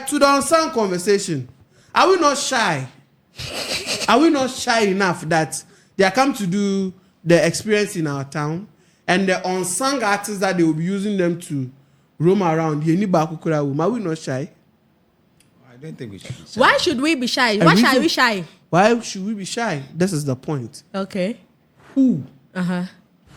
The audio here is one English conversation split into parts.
To the unsung conversation, are we not shy? Are we not shy enough that they are come to do the experience in our town, and the unsung artists that they will be using them to roam around? Are we not shy? I don't think we should be shy. Why should we be shy? Why should we shy? Why should we be shy? This is the point. Okay. Who?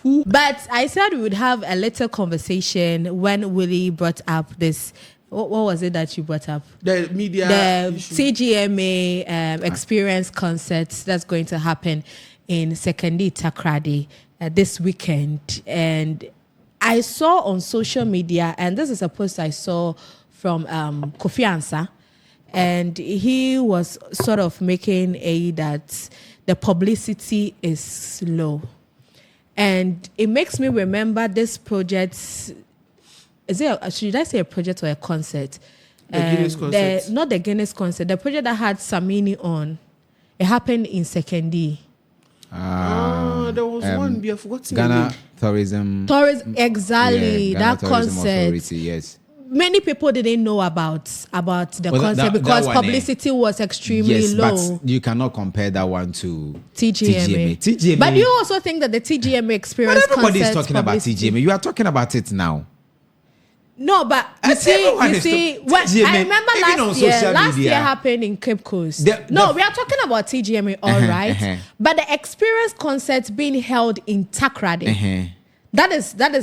Who? But I said we would have a little conversation when Willie brought up this. What was it that you brought up? The media. The issue. TGMA Xperience concert that's going to happen in Secondary Takoradi this weekend. And I saw on social media, and this is a post I saw from Kofi Ansah, and he was sort of making that the publicity is low. And it makes me remember this project. Should I say a project or a concert? The Guinness concert. Not the Guinness concert. The project that had Samini on. It happened in Secondary. There was one. I forgot the Ghana name. Tourism. Exactly. Yeah, that Ghana Tourism concert. Authority, yes. Many people didn't know about the concert that because one, publicity was extremely yes, low. but you cannot compare that one to TGMA. But you also think that the TGMA Experience but everybody is concert talking about publicity- TGMA. You are talking about it now. No, but you see, when, TGMA, I remember even on last year. social Last media. year happened in Cape Coast. We are talking about TGMA, all right. But the Experience concert being held in Takoradi. That is But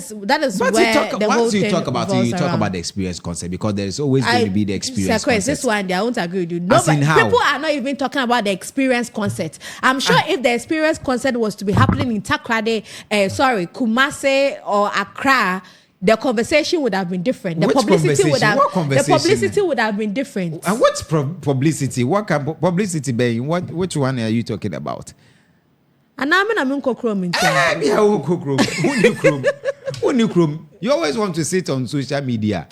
where the whole once you thing talk about it, revolves you talk around. about the Experience concert, because there is always going to be the Experience concert. This one, I won't agree with you. No, As but in how? people are not even talking about the Experience concert. I'm sure if the Experience concert was to be happening in Takoradi, Kumasi or Accra, the conversation would have been different. Which conversation? What conversation? The publicity would have been different. And what's publicity? What can publicity be? Which one are you talking about? And I'm in Chrome. You always want to sit on social media.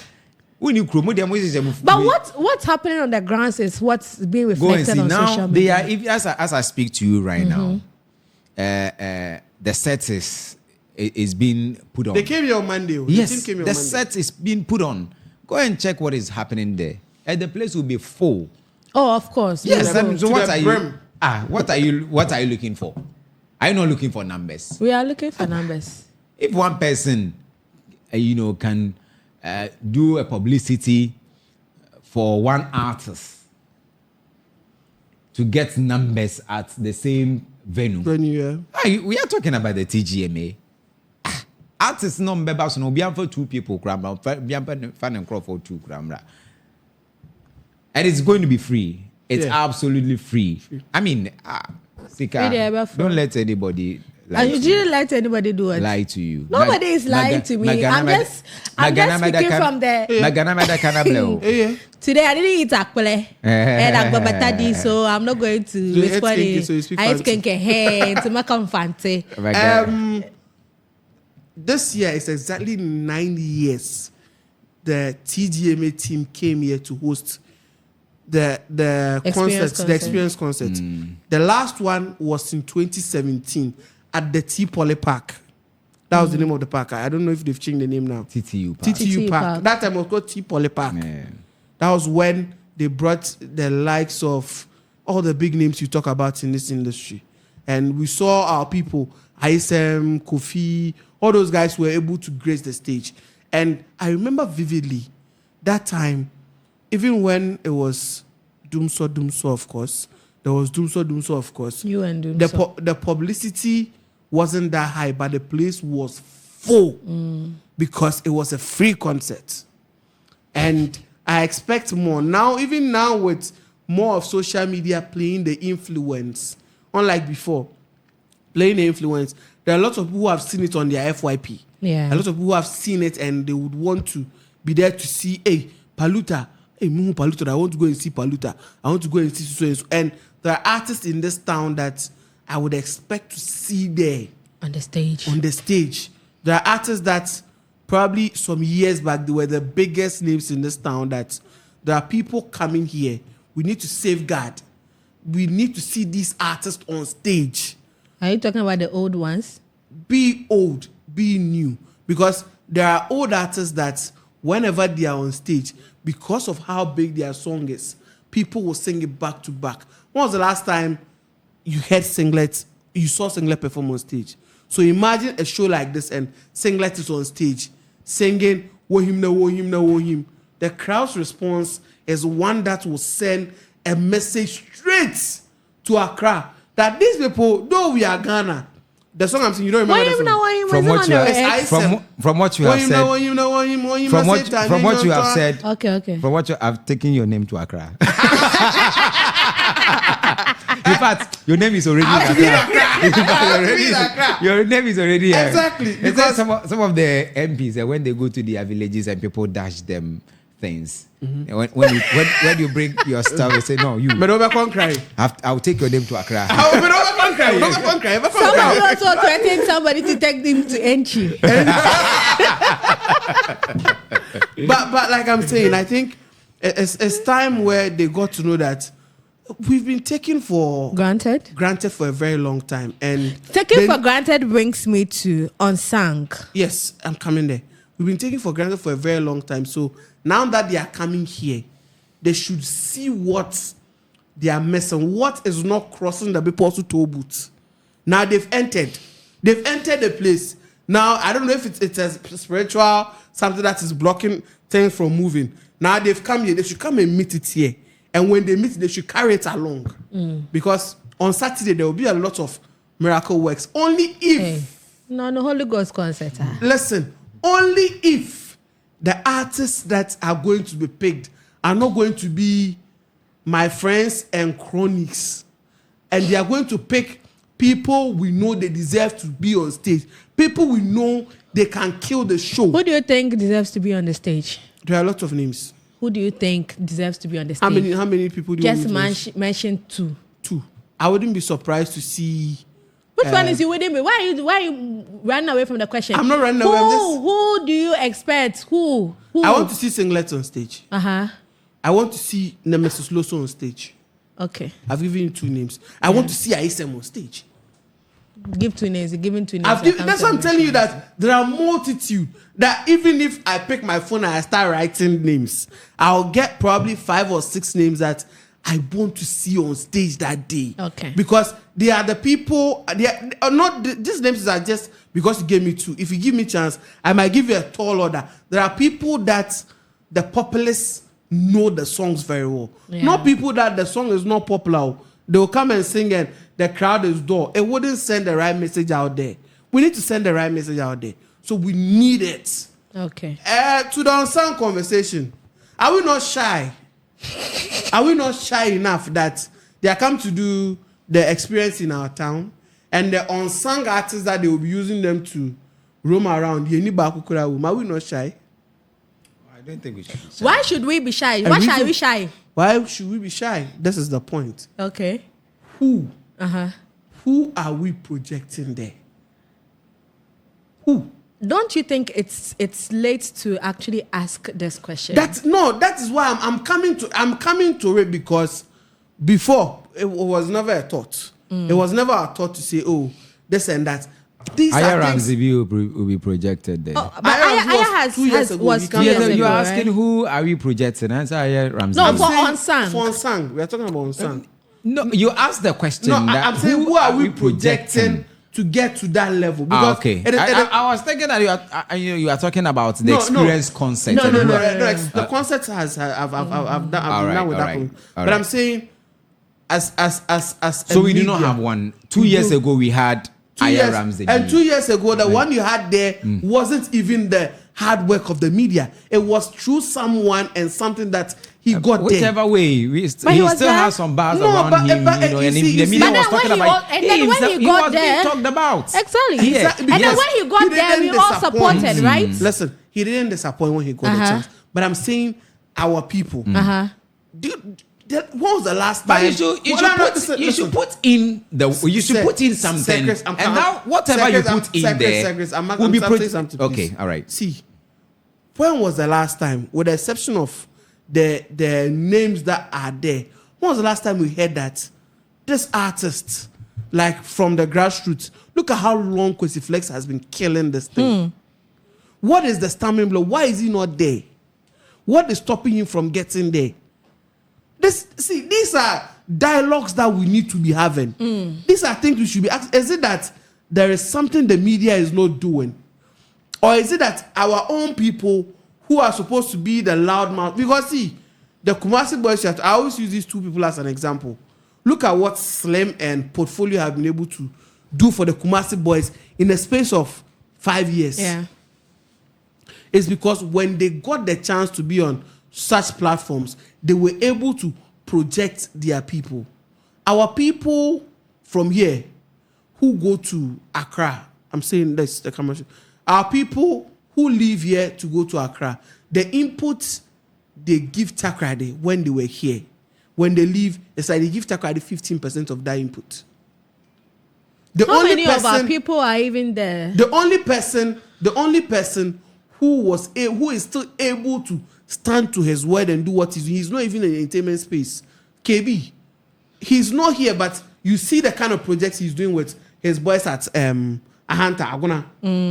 But what's happening on the grounds is what's being reflected on now, social media. They are, as I speak to you right now, the set is being put on. They came here on Monday. Yes, came here the on Monday. set is being put on. Go and check what is happening there. And the place will be full. Oh, of course. Yes. So what are you? brim. What are you looking for? Are you not looking for numbers? We are looking for numbers. If one person, can do a publicity for one artist to get numbers at the same venue. We are talking about the TGMA. Artists no members no be for two people, fan and crowd for two camera. And it's going to be free. It's absolutely free. I mean, Sika, don't let anybody lie. And you didn't let anybody do it. Lie to you. Nobody is lying to me. I'm just speaking from the. Today I didn't eat akpele and agbabatadi, so I'm not going to respond. I eat kenke to make fancy. This year is exactly 9 years the TGMA team came here to host the Experience concert. The last one was in 2017 at the T Poly Park. That was the name of the park. I don't know if they've changed the name now. TTU Park. That time it was called T Poly Park. That was when they brought the likes of all the big names you talk about in this industry. And we saw our people, ISM, Kofi, all those guys were able to grace the stage. And I remember vividly that time, even when it was Dumso, of course, there was Dumso, of course. You and Dumso. The publicity wasn't that high, but the place was full because it was a free concert. And I expect more. Now, even now with more of social media playing the influence, unlike before, playing the influence, there are a lot of people who have seen it on their FYP. Yeah. A lot of people who have seen it and they would want to be there to see, hey, Paluta, I want to go and see Paluta. I want to go and see so. And there are artists in this town that I would expect to see there. On the stage. There are artists that probably some years back, they were the biggest names in this town that there are people coming here. We need to safeguard. We need to see these artists on stage. Are you talking about the old ones? Be old, be new. Because there are old artists that whenever they are on stage, because of how big their song is, people will sing it back to back. When was the last time you heard Singlet, you saw Singlet perform on stage? So imagine a show like this and Singlet is on stage singing "Wo him na wo him na wo him." The crowd's response is one that will send a message straight to Accra that these people, though we are Ghana, the song I'm saying, you don't remember the song? From what you have said, okay. From what I've taken your name to Accra. In fact, your name is already Accra. Your name is already here. Exactly. Because some of the MPs, when they go to their villages and people dash them things, and when you bring your stuff, they say, no, you. I'll take your name to Accra. Somebody also threatened somebody to take them to Enchi. but like I'm saying, I think it's time where they got to know that we've been taken for granted for a very long time, and taken for granted brings me to Unsung. Yes, I'm coming there. We've been taken for granted for a very long time. So now that they are coming here, they should see what they are missing, what is not crossing the people to toll booths. Now they've entered the place. Now I don't know if it's a spiritual something that is blocking things from moving. Now they've come here. They should come and meet it here. And when they meet, they should carry it along. Because on Saturday, there will be a lot of miracle works. Only if... No Holy Ghost concert. Listen, only if the artists that are going to be picked are not going to be my friends and cronies. And they are going to pick people we know they deserve to be on stage. People we know they can kill the show. Who do you think deserves to be on the stage? There are a lot of names. Who do you think deserves to be on the stage? How many people do you just mention two? Two. I wouldn't be surprised to see. Which one is you within me? Why are you running away from the question? I'm not running away. Who do you expect? Who? I want to see Singlet on stage. I want to see Nemesis Loso on stage. Okay. I've given you two names. I want to see Aisem on stage. Give two names. Giving two names. That's why I'm telling you that there are multitude that even if I pick my phone and I start writing names, I'll get probably 5 or 6 names that I want to see on stage that day. Okay. Because they are the people. They are not. These names are just because you gave me two. If you give me a chance, I might give you a tall order. There are people that the populace know the songs very well. Yeah. Not people that the song is not popular. They will come and sing and the crowd is dull. It wouldn't send the right message out there. We need to send the right message out there. So we need it. Okay. To the Unsung conversation, are we not shy? Are we not shy enough that they are come to do the experience in our town and the unsung artists that they will be using them to roam around? Are we not shy? I don't think we should be shy. Why should we be shy? Why should we be shy? Why should we be shy? This is the point. Okay. Who are we projecting there? Who? Don't you think it's late to actually ask this question? That is why I'm coming to it, because before it was never a thought. It was never a thought to say, oh, this and that. Aya Ramsey will be projected there. Oh, but Aya was 2 years ago. You're asking who are we projecting? Answer Aya Ramsey. No, for Unsung. For Unsung. We are talking about Unsung. No, you asked the question. No, I'm saying who are we projecting to get to that level? Because okay. I was thinking that you are talking about the Xperience concert. No. The concert I've done with that one. But I'm saying as so we do not have one. 2 years ago we had Aya Ramsey. And 2 years ago, the one you had there wasn't even the hard work of the media. It was through someone and something that he got whichever there. way, he still has some bars around him, and the media was talking about. And then when he got there, talked about exactly. Yeah. And then when he got there, we all supported, right? Listen, he didn't disappoint when he got the chance. But I'm saying our people. What was the last time? You should put in something, and now whatever you put in there will be something. Okay, all right. See, when was the last time, with the exception of the names that are there, when was the last time we heard that this artist, like from the grassroots, look at how long Kwesi Flex has been killing this thing. What is the stumbling block? Why is he not there? What is stopping him from getting there? These are dialogues that we need to be having. These are things we should be asking. Is it that there is something the media is not doing? Or is it that our own people who are supposed to be the loudmouth? Because see, the Kumasi boys, I always use these two people as an example. Look at what Slim and Portfolio have been able to do for the Kumasi boys in the space of 5 years. Yeah. It's because when they got the chance to be on such platforms, they were able to project their people. Our people from here who go to Accra, I'm saying this, the commercial. Our people who live here to go to Accra, the input they give Takoradi when they were here, when they leave, it's like they give Takoradi 15% of that input. How many of our people are even there? The only person who is still able to stand to his word and do what he's not even in the entertainment space. KB, he's not here, but you see the kind of projects he's doing with his boys at Ahanta Aguna,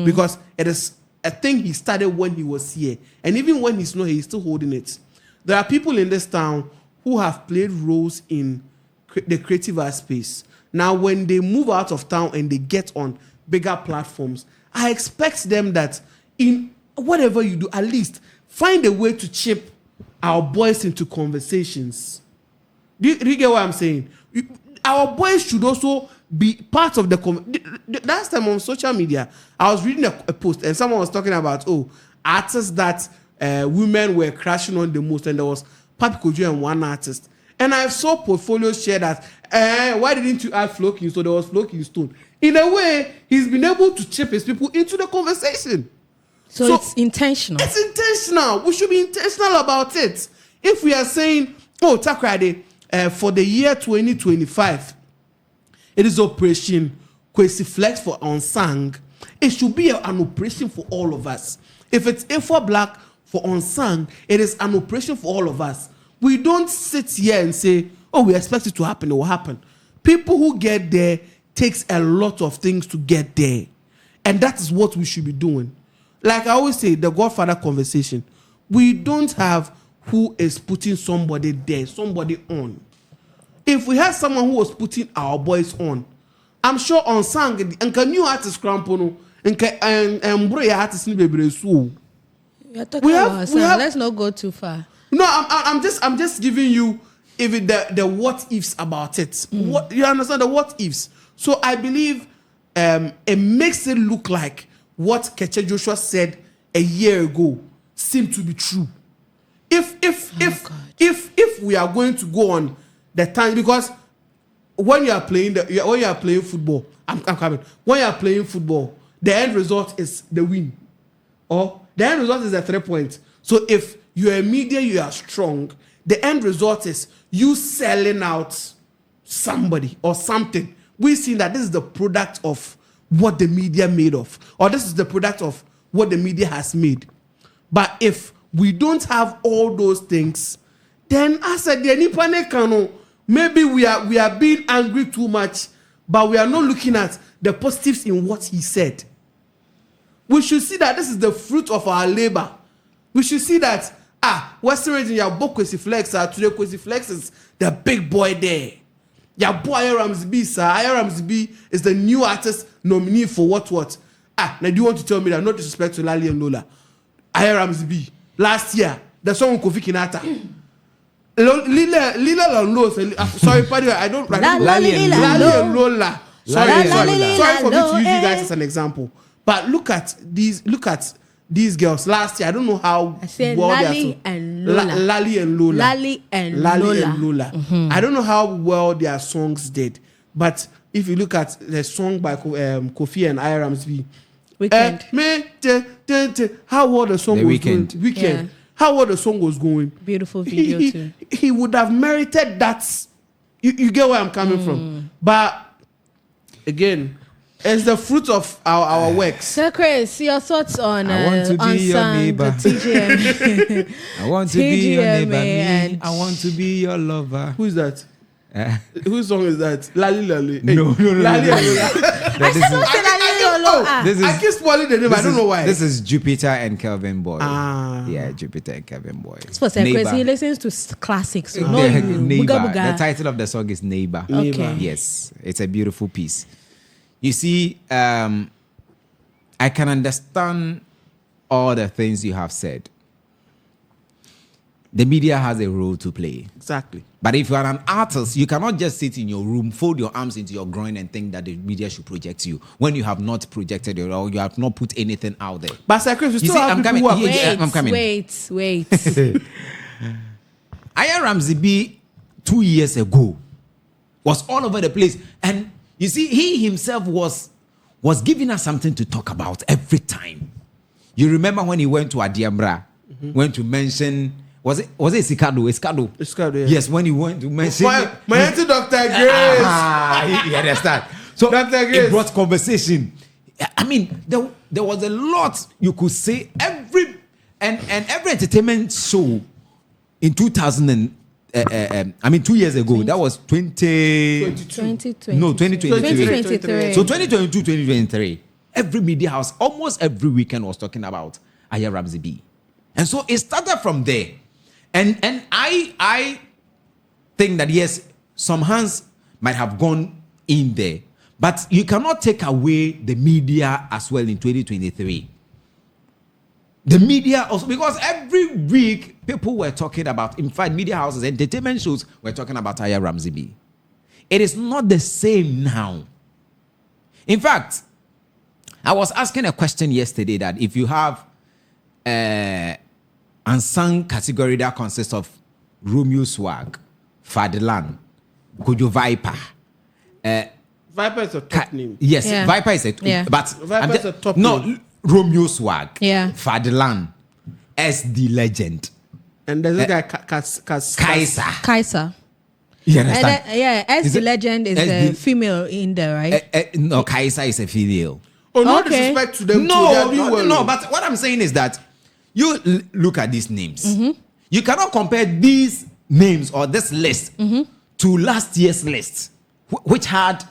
because it is a thing he started when he was here, and even when he's not here, he's still holding it. There are people in this town who have played roles in the creative art space. Now, when they move out of town and they get on bigger platforms, I expect them that in whatever you do, at least find a way to chip our boys into conversations. Do you get what I'm saying? Our boys should also be part of the last time on social media, I was reading a post and someone was talking about, artists that women were crashing on the most, and there was Papi Kojo and one artist. And I saw Portfolio share that, why didn't you add Flo Kingston? So there was Flo Kingston. In a way, he's been able to chip his people into the conversation. So it's intentional. It's intentional. We should be intentional about it. If we are saying, Takoradi, for the year 2025, it is Operation Kwesi Flex for Unsung. It should be an operation for all of us. If it's A4 Black for Unsung, it is an operation for all of us. We don't sit here and say, we expect it to happen, it will happen. People who get there takes a lot of things to get there. And that is what we should be doing. Like I always say, the Godfather conversation. We don't have who is putting somebody there, somebody on. If we had someone who was putting our boys on, I'm sure Unsung and can new artist crampono and bro artist ni bebre so. Let's not go too far. No, I'm just giving you even the what ifs about it. What you understand, the what ifs. So I believe it makes it look like what Keche Joshua said a year ago seemed to be true. If we are going to go on the time, because when you are playing football, I'm coming. When you are playing football, the end result is the win, or the end result is a 3 point. So if you are media, you are strong. The end result is you selling out somebody or something. We've seen that this is the product of what the media made of, or this is the product of what the media has made. But if we don't have all those things, then I said, maybe we are being angry too much, but we are not looking at the positives in what he said. We should see that this is the fruit of our labor. We should see that, Western region, your book Kwesi Flex, today Kwesi Flex is the big boy there. Your boy Irams B, sir. Irams B is the new artist nominee for what? Now do you want to tell me that, no disrespect to Lali and Lola, Irams B, last year, the song Kofi Kinata. Lila Lola, sorry, pardon, I don't Lali and Lola. Sorry for me to use you guys as an example. But look at these girls last year. I don't know how I said well Lali and Lola. Lali and Lola. Mm-hmm. I don't know how well their songs did, but if you look at the song by Kofi and Irams B, Weekend. How well the song was going. Weekend. Yeah. How well the song was going. Beautiful video too. He would have merited that. You get where I'm coming from. But again, it's the fruit of our works. So Chris, your thoughts on I want to be your neighbor. TGMA. I want to be your neighbor. and I want to be your lover. Who is that? Whose song is that? Lali. No. Lali and Lola. I said don't say Lali I keep spoiling the name. I don't know why. This is Jupiter and Kelvin Boy. Yeah, Jupiter and Kelvin Boy. It's for crazy. He listens to classics. So Neighbor. The title of the song is Neighbor. Okay. Yes, it's a beautiful piece. You see, I can understand all the things you have said. The media has a role to play. Exactly. But if you are an artist, you cannot just sit in your room, fold your arms into your groin and think that the media should project you when you have not projected it or you have not put anything out there. But Sir Chris, you still have people who are... I'm coming. Wait. Aya Ramsey B 2 years ago was all over the place. And you see, he himself was giving us something to talk about every time. You remember when he went to Adiambra, went to mention... Was it Escado? Escado, yeah. Yes, when he went to mention... My auntie Dr. Grace. You understand? So Dr. Grace. It brought conversation. I mean, there was a lot you could say. Every entertainment show in 2000 2 years ago, that was 2023. So 2022, 2023. Every media house, almost every weekend was talking about Aya Ramsey B. And so it started from there. And I think that, yes, some hands might have gone in there, but you cannot take away the media as well in 2023. The media also, because every week people were talking about, in fact, media houses, entertainment shows were talking about Aya Ramsey B. It is not the same now. In fact, I was asking a question yesterday that if you have Unsung category that consists of Romeo Swag, Fadilan, Kojo Viper. Viper is a top name. Yes, Yeah. Viper is a but Viper is a top no name. Romeo Swag, Yeah. Fadilan, SD Legend, And there's a guy, Kaiser. You And understand? as Is the it- legend is SD the female in there, right? No, Kaiser is a female. Oh, no Okay. disrespect to them. too. They No, are doing well. no, but what I'm saying is that you look at these names. You cannot compare these names or this list to last year's list, which had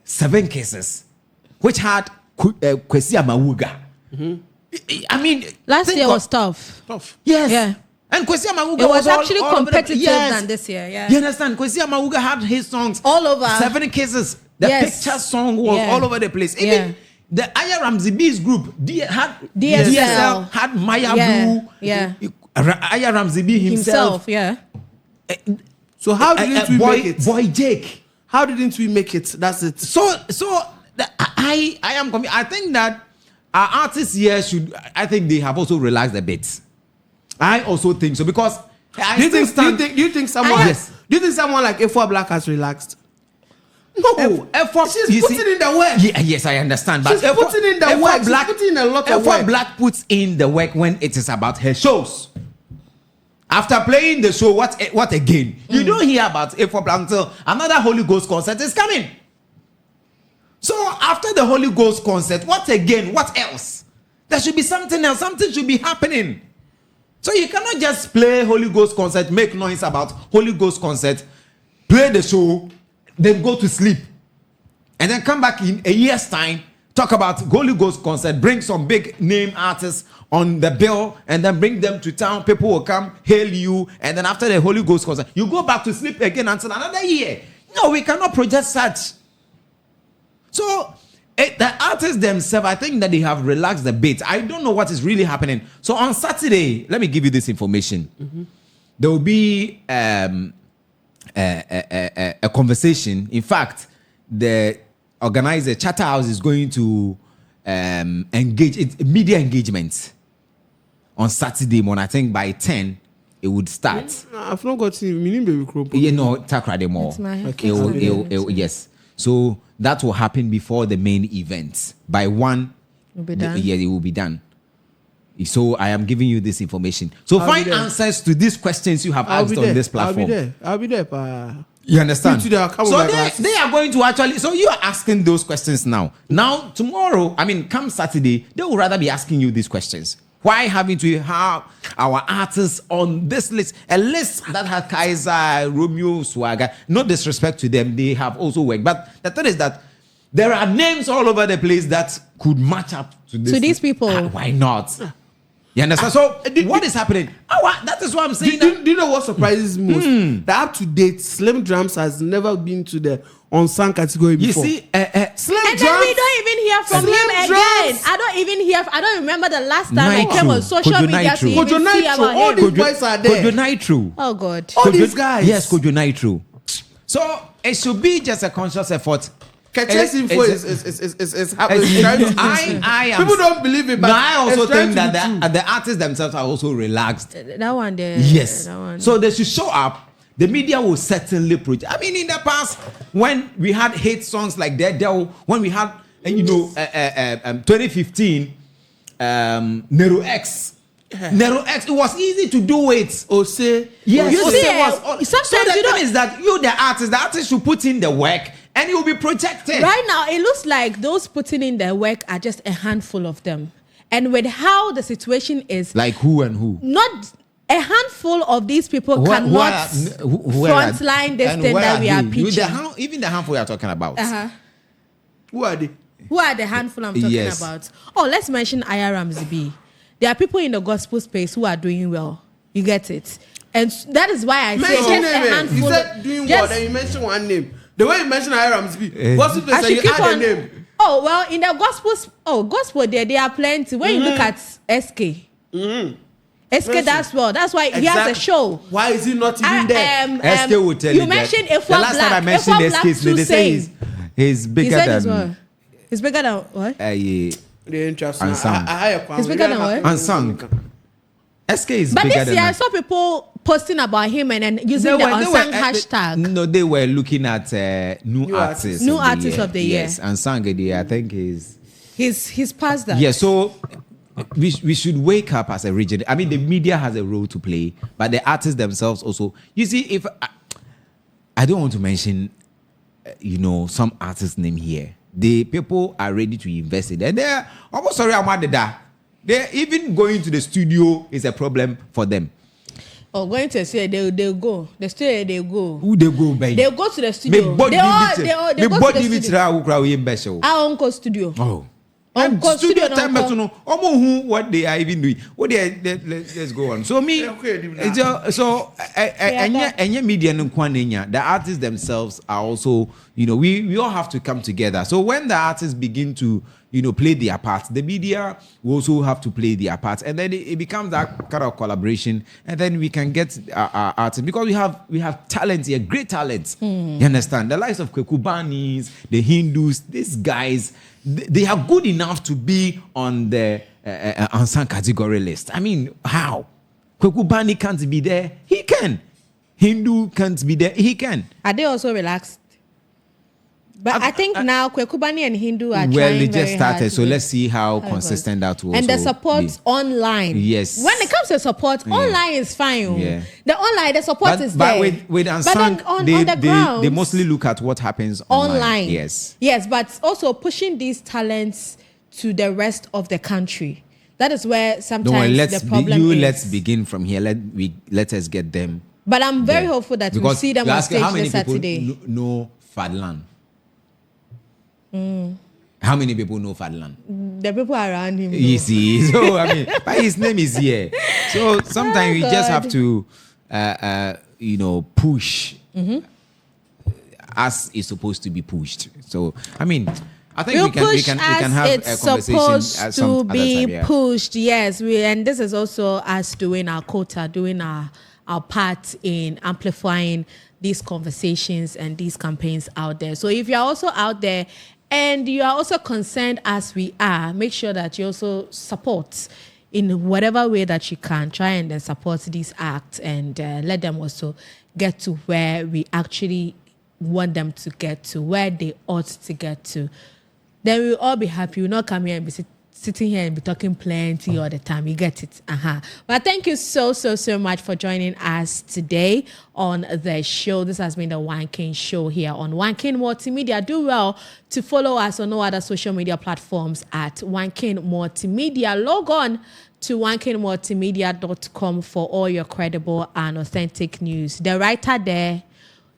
7 cases, which had Kwesi Amawuga. I mean, Last year was tough. Tough. yes, Yeah. and Kwesi Amawuga It was all actually over the- competitive yes. than this year. Yeah. You understand? Kwesi Amawuga had his songs All over. 7 cases. The Yes. picture song was Yeah. all over the place. Even Yeah. the Aya Ramsey B's group had DSL. had Maya Yeah. Blue. Yeah. Aya Ramsey B himself. Yeah. So how didn't we make it? Boy Jake. How didn't we make it? That's it. I am. I think that our artists here should. I think they have also relaxed a bit. I also think so because. Do you think someone? Yes. Do you think someone like Efua Black has relaxed? No. She's putting in the work. Yeah, yes, I understand. But She's putting in the work. Black, She's putting in a lot of work. Black puts in the work when it is about her shows. After playing the show, what again? You don't hear about Efua Black until another Holy Ghost concert is coming. So after the Holy Ghost concert, what again? What else? There should be something else. Something should be happening. So you cannot just play Holy Ghost concert, make noise about Holy Ghost concert, play the show, then go to sleep. And then come back in a year's time, talk about Holy Ghost concert, bring some big name artists on the bill, and then bring them to town. People will come, hail you, and then after the Holy Ghost concert, you go back to sleep again until another year. No, we cannot project such. So the artists themselves, I think that they have relaxed a bit. I don't know what is really happening. So on Saturday, let me give you this information. There will be a conversation. In fact, the organizer, Charterhouse, is going to engage. It's media engagement on Saturday morning. I think by 10 it would start. I've not got meaning baby crop. You know, Takoradi more. It's my- Okay. Yes. So that will happen before the main event. By 1, It'll be done. it will be done. So I am giving you this information. So I'll find be there. answers to these questions you have I'll asked be on there. this platform. I'll be there. Pa. You understand? Me too, I'll come So with my glasses. they are going to actually. So you are asking those questions now. Now tomorrow, come Saturday, they will rather be asking you these questions. Why haven't we have our artists on this list? A list that has Kaiser, Romeo, Swagger. No disrespect to them, they have also worked. But the thing is that There are names all over the place that could match up to this. To these people. Why not? You understand? So what is happening? That is what I'm saying. Do you know what surprises me most? That up to date, Slim Drums has never been to the Unsung category before. You see, Slim and Drums, then we don't even hear from Slim him again. Drums. I don't remember the last time I Nitro. came on social Kojo media Nitro. to even Kojo see Nitro, about all him. these boys are there. Kojo Nitro. Oh God. All these guys. Yes, Kojo Nitro. So it should be just a conscious effort. Ketches info is happening. I am. People don't believe it, but But I also it's trying think to that be the artists themselves are also relaxed. That one there. Yes. That one. So they should show up. The media will certainly project. I mean, in the past, when we had hit songs like Dead Devil, when we had, 2015, Nero X. Nero X, it was easy to do it. Ose. Yes. You see, So sometimes the you don't- thing is that the artist should put in the work and it will be projected. Right now, it looks like those putting in their work are just a handful of them. And with how the situation is, Like who and who? not a handful of these people Who cannot are- frontline this and thing where that we are they? pitching. Even the handful we are talking about. Uh-huh. Who are they? Who are the handful I'm talking Yes. about? Oh, let's mention Aya Ramsey B. There are people in the gospel space who are doing well. You get it? And that is why I say Mention just name. a handful. You said doing what? Then you mentioned one name. The way you mentioned Irams B, what's the I place should you keep add on. a name? Oh, well, in the gospel there are plenty. When you look at SK, SK does well. That's why he has a show. Why is he not even there? SK will tell you You mentioned that. Efwa The last time I Black. mentioned Efwa SK, Black they say he's he bigger said he's than what? He's bigger than what? The interest. Unsung. He's bigger than what? Unsung. SK is But bigger this than year I us. saw people posting about him and then using the Unsung hashtag. No, they were looking at new artists. New artist of the year. Yes, Unsung, I think is. He's past that. Yeah, so we should wake up as a region. I mean, the media has a role to play, but the artists themselves also. You see, if I don't want to mention, some artist name here. The people are ready to invest in it. And they're almost sorry about that. They're even going to the studio is a problem for them. Oh, going to say they'll go. The studio they go. Who they go by? They'll go to the studio. They go to the studio. Our uncle studio. Oh. Uncle And studio studio, time, uncle. no. Who what they are even doing? What let's go on. So me, any media no kwanenya. The artists themselves are also, we all have to come together. So when the artists begin to, play their part, the media will also have to play their part, and then it becomes that kind of collaboration, and then we can get our artists because we have talent here, great talent. You understand? The likes of Kwekubanis, the Hindus, these guys. They are good enough to be on the unsung category list. I mean, how? Kwekubani can't be there. He can. Hindu can't be there. He can. Are they also relaxed? But I think now Kwekubani and Hindu are Well, trying they very just started, hard so to- let's see how consistent that will and the also support be. online. Yes. When it comes to support, online is fine. Oh. Yeah. The support is but there. with but unsung, then on the ground, they mostly look at what happens online. Yes. Yes, but also pushing these talents to the rest of the country. That is where sometimes Don't worry, the problem is. let's begin from here. Let us get them. But I'm very there. hopeful that we'll Because see them you on ask stage how many this people Saturday. know Fadlan? How many people know Fadlan? The people around him. You know. see, so I mean, but his name is here. So sometimes we just have to, push as it's supposed to be pushed. So I mean, I think We'll we can push have as it's a conversation supposed at some to other be time, yeah. pushed. Yes, and this is also us doing our quota, doing our part in amplifying these conversations and these campaigns out there. So if you're also out there and you are also concerned as we are, make sure that you also support in whatever way that you can. Try and then support these acts and let them also get to where we actually want them to get to, where they ought to get to. Then we'll all be happy. We'll not come here and be sitting here and be talking plenty all the time. You get it. But thank you so much for joining us today on the show. This has been the One King Show here on Onekingmultimedia. Do well to follow us on all other social media platforms at Onekingmultimedia. Log on to onekingmultimedia.com for all your credible and authentic news. The writer there,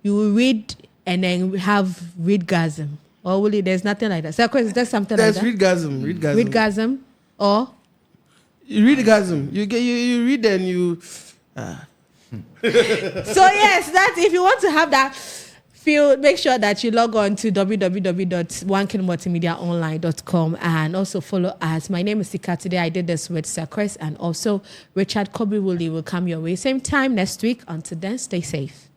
you will read and then have readgasm. Or will there's nothing like that. So, of course, there's something There's like that. readgasm. Readgasm or Readgasm. You read and you. So yes, that if you want to have that feel, make sure that you log on to www.Onekingmultimediaonline.com and also follow us. My name is Sika. Today I did this with Sir Chris and also Richard Kobe Woolley will come your way. Same time next week. Until then, stay safe.